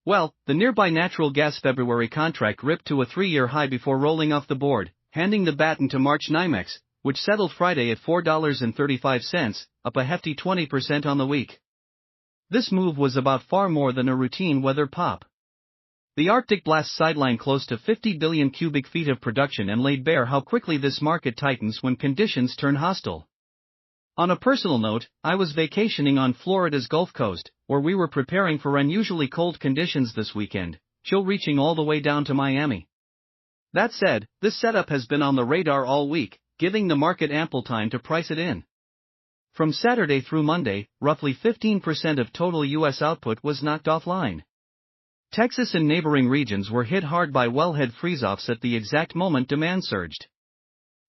Well, the nearby natural gas February contract ripped to a 3-year high before rolling off the board, handing the baton to March NYMEX, which settled Friday at $4.35, up a hefty 20% on the week. This move was about far more than a routine weather pop. The Arctic blast sidelined close to 50 billion cubic feet of production and laid bare how quickly this market tightens when conditions turn hostile. On a personal note, I was vacationing on Florida's Gulf Coast, where we were preparing for unusually cold conditions this weekend, chill reaching all the way down to Miami. That said, this setup has been on the radar all week, giving the market ample time to price it in. From Saturday through Monday, roughly 15% of total U.S. output was knocked offline. Texas and neighboring regions were hit hard by wellhead freeze-offs at the exact moment demand surged.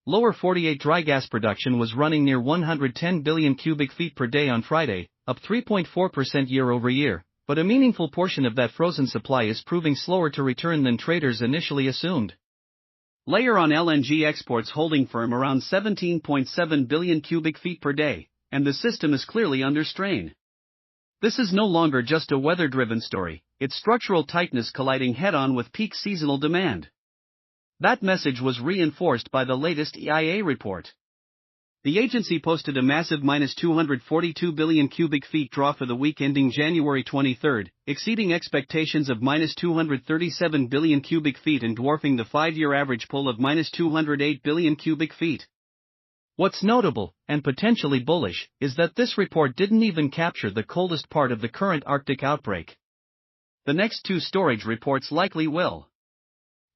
Lower 48 dry gas production was running near 110 billion cubic feet per day on Friday, up 3.4% year over year, but a meaningful portion of that frozen supply is proving slower to return than traders initially assumed. Layer on LNG exports holding firm around 17.7 billion cubic feet per day, and the system is clearly under strain. This is no longer just a weather-driven story, it's structural tightness colliding head-on with peak seasonal demand. That message was reinforced by the latest EIA report. The agency posted a massive minus 242 billion cubic feet draw for the week ending January 23, exceeding expectations of minus 237 billion cubic feet and dwarfing the 5-year average pull of minus 208 billion cubic feet. What's notable, and potentially bullish, is that this report didn't even capture the coldest part of the current Arctic outbreak. The next two storage reports likely will.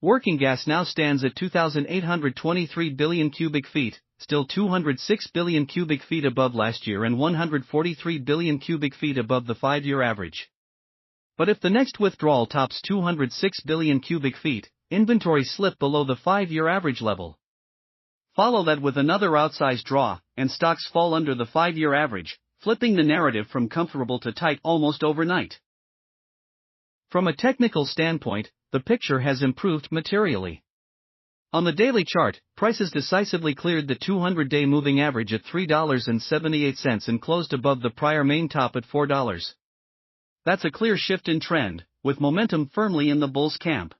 Working gas now stands at 2,823 billion cubic feet, still 206 billion cubic feet above last year and 143 billion cubic feet above the 5-year average. But if the next withdrawal tops 206 billion cubic feet, inventory slip below the 5-year average level. Follow that with another outsized draw, and stocks fall under the 5-year average, flipping the narrative from comfortable to tight almost overnight. From a technical standpoint, the picture has improved materially. On the daily chart, prices decisively cleared the 200-day moving average at $3.78 and closed above the prior main top at $4. That's a clear shift in trend, with momentum firmly in the bulls' camp.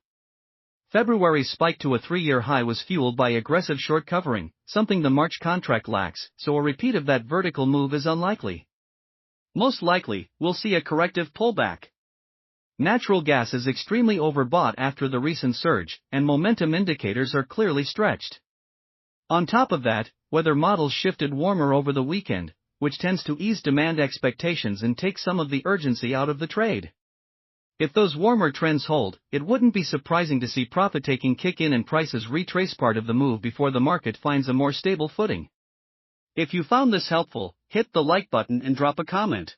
February's spike to a 3-year high was fueled by aggressive short covering, something the March contract lacks, so a repeat of that vertical move is unlikely. Most likely, we'll see a corrective pullback. Natural gas is extremely overbought after the recent surge, and momentum indicators are clearly stretched. On top of that, weather models shifted warmer over the weekend, which tends to ease demand expectations and take some of the urgency out of the trade. If those warmer trends hold, it wouldn't be surprising to see profit-taking kick in and prices retrace part of the move before the market finds a more stable footing. If you found this helpful, hit the like button and drop a comment.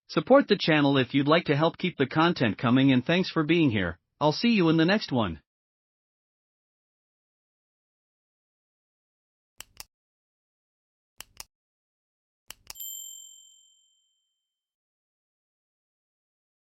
Support the channel if you'd like to help keep the content coming, and thanks for being here. I'll see you in the next one.